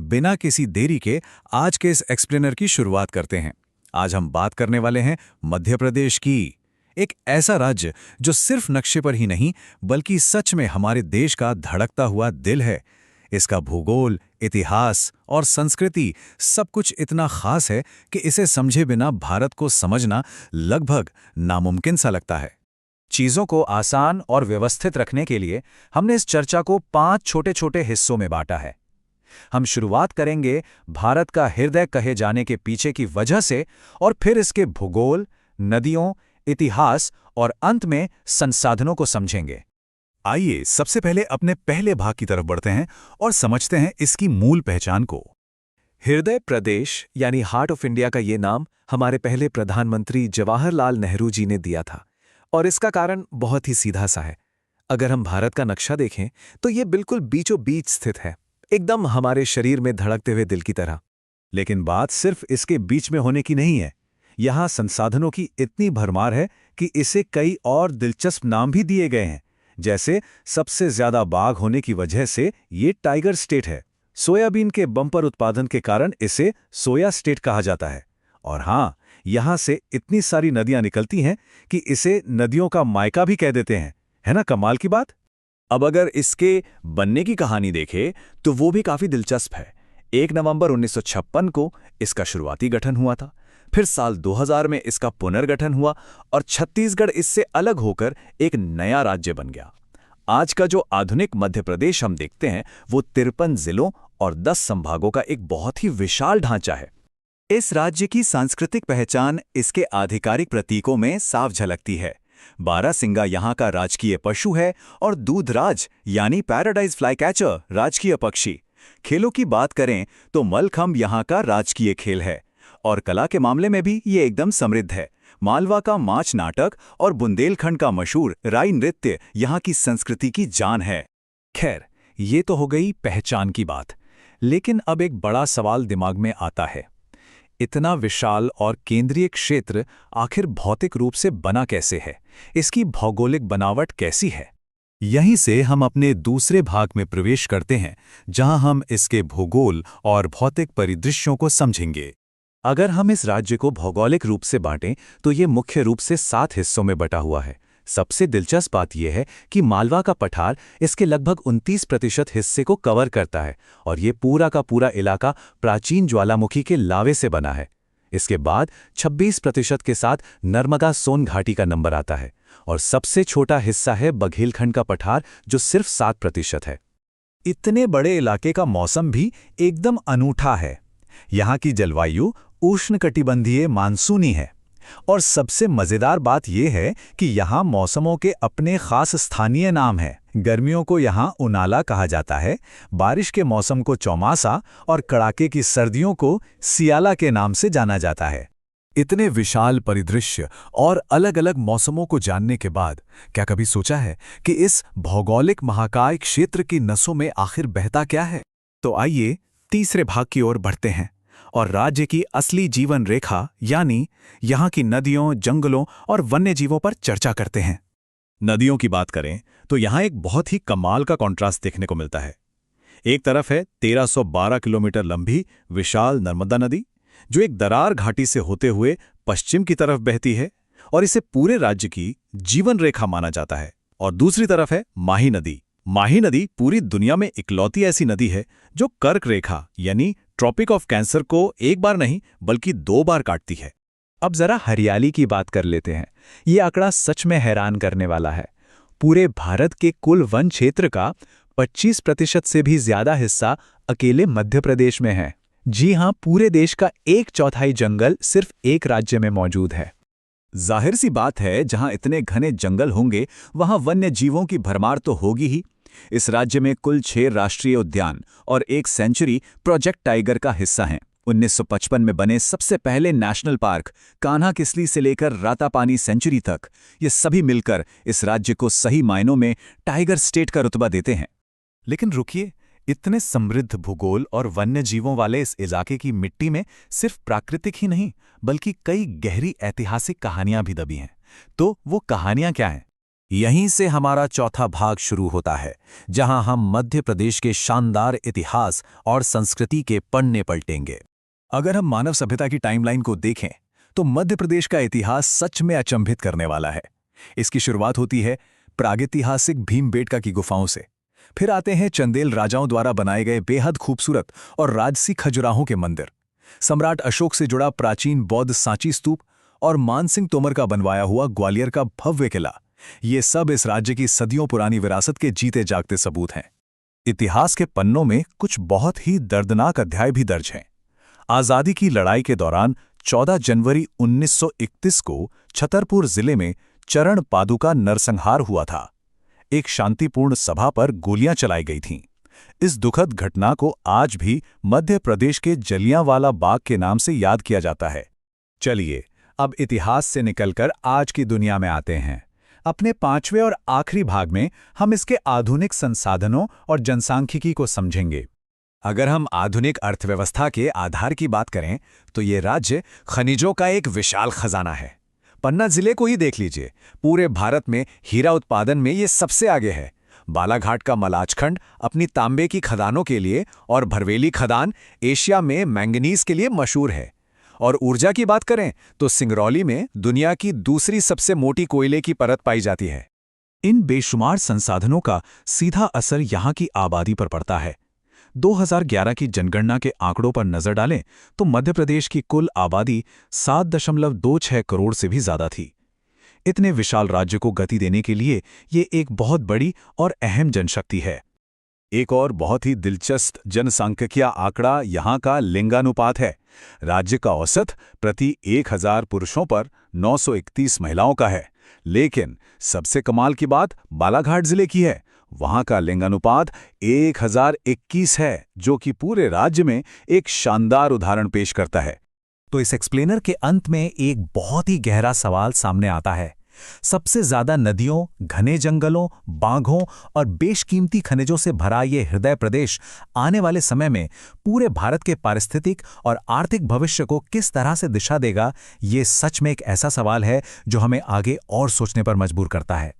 बिना किसी देरी के आज के इस एक्सप्लेनर की शुरुआत करते हैं। आज हम बात करने वाले हैं मध्य प्रदेश की। एक ऐसा राज्य जो सिर्फ नक्शे पर ही नहीं बल्कि सच में हमारे देश का धड़कता हुआ दिल है। इसका भूगोल, इतिहास और संस्कृति सब कुछ इतना खास है कि इसे समझे बिना भारत को समझना लगभग नामुमकिन सा लगता है। चीजों को आसान और व्यवस्थित रखने के लिए हमने इस चर्चा को 5 छोटे-छोटे हिस्सों में बांटा है। हम शुरुआत करेंगे भारत का हृदय कहे जाने के पीछे की वजह से और फिर इसके भूगोल, नदियों, इतिहास और अंत में संसाधनों को समझेंगे। आइए सबसे पहले अपने पहले भाग की तरफ बढ़ते हैं और समझते हैं इसकी मूल पहचान को। हृदय प्रदेश यानी हार्ट ऑफ इंडिया का ये नाम हमारे पहले प्रधानमंत्री जवाहरलाल नेहरू जी ने दिया था और इसका कारण बहुत ही सीधा सा है। अगर हम भारत का नक्शा देखें तो ये बिल्कुल बीचों बीच स्थित है, एकदम हमारे शरीर में धड़कते हुए दिल की तरह। लेकिन बात सिर्फ इसके बीच में होने की नहीं है। यहाँ संसाधनों की इतनी भरमार है कि इसे कई और दिलचस्प नाम भी दिए गए हैं। जैसे सबसे ज्यादा बाघ होने की वजह से ये टाइगर स्टेट है। सोयाबीन के बम्पर उत्पादन के कारण इसे सोया स्टेट कहा जाता है। और हाँ, यहाँ से इतनी सारी नदियां निकलती हैं कि इसे नदियों का मायका भी कह देते हैं। है ना कमाल की बात? अब अगर इसके बनने की कहानी देखें तो वो भी काफी दिलचस्प है। 1 नवंबर 1956 को इसका शुरुआती गठन हुआ था। फिर साल 2000 में इसका पुनर्गठन हुआ और छत्तीसगढ़ इससे अलग होकर एक नया राज्य बन गया। आज का जो आधुनिक मध्य प्रदेश हम देखते हैं वो 53 जिलों और 10 संभागों का एक बहुत ही विशाल ढांचा है। इस राज्य की सांस्कृतिक पहचान इसके आधिकारिक प्रतीकों में साफ झलकती है। बारहसिंगा यहाँ का राजकीय पशु है और दूधराज यानी पैराडाइज फ्लाईकैचर राजकीय पक्षी। खेलों की बात करें तो मलखंभ यहाँ का राजकीय खेल है और कला के मामले में भी ये एकदम समृद्ध है। मालवा का माच नाटक और बुंदेलखंड का मशहूर राई नृत्य यहाँ की संस्कृति की जान है। खैर, ये तो हो गई पहचान की बात, लेकिन अब एक बड़ा सवाल दिमाग में आता है। इतना विशाल और केंद्रीय क्षेत्र आखिर भौतिक रूप से बना कैसे है? इसकी भौगोलिक बनावट कैसी है? यहीं से हम अपने दूसरे भाग में प्रवेश करते हैं, जहां हम इसके भूगोल और भौतिक परिदृश्यों को समझेंगे। अगर हम इस राज्य को भौगोलिक रूप से बांटें तो ये मुख्य रूप से 7 हिस्सों में बटा हुआ है। सबसे दिलचस्प बात यह है कि मालवा का पठार इसके लगभग 29% हिस्से को कवर करता है और ये पूरा का पूरा इलाका प्राचीन ज्वालामुखी के लावे से बना है। इसके बाद 26% के साथ नर्मदा सोन घाटी का नंबर आता है और सबसे छोटा हिस्सा है बघेलखंड का पठार जो सिर्फ 7% है। इतने बड़े इलाके का मौसम भी एकदम अनूठा है। यहाँ की जलवायु उष्णकटिबंधीय मानसूनी है और सबसे मजेदार बात यह है कि यहाँ मौसमों के अपने खास स्थानीय नाम हैं। गर्मियों को यहाँ उनाला कहा जाता है, बारिश के मौसम को चौमासा और कड़ाके की सर्दियों को सियाला के नाम से जाना जाता है। इतने विशाल परिदृश्य और अलग-अलग मौसमों को जानने के बाद क्या कभी सोचा है कि इस भौगोलिक महाकाय क्षेत्र की नसों में आखिर बहता क्या है? तो आइए तीसरे भाग की ओर बढ़ते हैं और राज्य की असली जीवन रेखा यानी यहाँ की नदियों, जंगलों और वन्यजीवों पर चर्चा करते हैं। नदियों की बात करें तो यहाँ एक बहुत ही कमाल का कॉन्ट्रास्ट देखने को मिलता है। एक तरफ है 1312 किलोमीटर लंबी विशाल नर्मदा नदी जो एक दरार घाटी से होते हुए पश्चिम की तरफ बहती है और इसे पूरे राज्य की जीवन रेखा माना जाता है। और दूसरी तरफ है माही नदी। माही नदी पूरी दुनिया में इकलौती ऐसी नदी है जो कर्क रेखा यानी ट्रॉपिक ऑफ कैंसर को एक बार नहीं बल्कि 2 बार काटती है। अब जरा हरियाली की बात कर लेते हैं। ये आंकड़ा सच में हैरान करने वाला है। पूरे भारत के कुल वन क्षेत्र का 25% से भी ज्यादा हिस्सा अकेले मध्य प्रदेश में है। जी हां, पूरे देश का 1/4 जंगल सिर्फ एक राज्य में मौजूद है। जाहिर सी बात है, जहां इतने घने जंगल होंगे वहां वन्य जीवों की भरमार तो होगी ही। इस राज्य में कुल 6 राष्ट्रीय उद्यान और 1 सेंचुरी प्रोजेक्ट टाइगर का हिस्सा हैं। 1955 में बने सबसे पहले नेशनल पार्क कान्हा किसली से लेकर रातापानी सेंचुरी तक, ये सभी मिलकर इस राज्य को सही मायनों में टाइगर स्टेट का रुतबा देते हैं। लेकिन रुकिए, इतने समृद्ध भूगोल और वन्य जीवों वाले इस इलाके की मिट्टी में सिर्फ प्राकृतिक ही नहीं बल्कि कई गहरी ऐतिहासिक कहानियां भी दबी हैं। तो वो कहानियां क्या हैं? यहीं से हमारा चौथा भाग शुरू होता है, जहां हम मध्य प्रदेश के शानदार इतिहास और संस्कृति के पन्ने पलटेंगे। अगर हम मानव सभ्यता की टाइमलाइन को देखें, तो मध्य प्रदेश का इतिहास सच में अचंभित करने वाला है। इसकी शुरुआत होती है प्रागैतिहासिक भीमबेटका की गुफाओं से। फिर आते हैं चंदेल राजाओं द्वारा बनाए गए बेहद खूबसूरत और राजसी खजुराहों के मंदिर, सम्राट अशोक से जुड़ा प्राचीन बौद्ध सांची स्तूप और मानसिंह तोमर का बनवाया हुआ ग्वालियर का भव्य किला। ये सब इस राज्य की सदियों पुरानी विरासत के जीते जागते सबूत हैं। इतिहास के पन्नों में कुछ बहुत ही दर्दनाक अध्याय भी दर्ज हैं। आज़ादी की लड़ाई के दौरान 14 जनवरी 1931 को छतरपुर जिले में चरण पादुका नरसंहार हुआ था। एक शांतिपूर्ण सभा पर गोलियां चलाई गई थीं। इस दुखद घटना को आज भी मध्य प्रदेश के जलियांवाला बाग के नाम से याद किया जाता है। चलिए, अब इतिहास से निकलकर आज की दुनिया में आते हैं। अपने पांचवें और आखिरी भाग में हम इसके आधुनिक संसाधनों और जनसांख्यिकी को समझेंगे। अगर हम आधुनिक अर्थव्यवस्था के आधार की बात करें, तो ये राज्य खनिजों का एक विशाल खजाना है। पन्ना जिले को ही देख लीजिए, पूरे भारत में हीरा उत्पादन में ये सबसे आगे है। बालाघाट का मलाजखंड अपनी तांबे की खदानों के लिए और भरवेली खदान एशिया में मैंगनीज के लिए मशहूर है। और ऊर्जा की बात करें तो सिंगरौली में दुनिया की दूसरी सबसे मोटी कोयले की परत पाई जाती है। इन बेशुमार संसाधनों का सीधा असर यहाँ की आबादी पर पड़ता है। 2011 की जनगणना के आंकड़ों पर नजर डालें तो मध्य प्रदेश की कुल आबादी 7.26 करोड़ से भी ज्यादा थी। इतने विशाल राज्य को गति देने के लिए ये एक बहुत बड़ी और अहम जनशक्ति है। एक और बहुत ही दिलचस्प जनसांख्यिकीय आंकड़ा यहाँ का लिंगानुपात है। राज्य का औसत प्रति 1000 पुरुषों पर 931 महिलाओं का है। लेकिन सबसे कमाल की बात बालाघाट जिले की है। वहाँ का लिंगानुपात 1021 है, जो कि पूरे राज्य में एक शानदार उदाहरण पेश करता है। तो इस एक्सप्लेनर के अंत में एक बहुत ही गहरा सवाल सामने आता है। सबसे ज्यादा नदियों, घने जंगलों, बाघों और बेशकीमती खनिजों से भरा ये हृदय प्रदेश आने वाले समय में पूरे भारत के पारिस्थितिक और आर्थिक भविष्य को किस तरह से दिशा देगा, ये सच में एक ऐसा सवाल है जो हमें आगे और सोचने पर मजबूर करता है।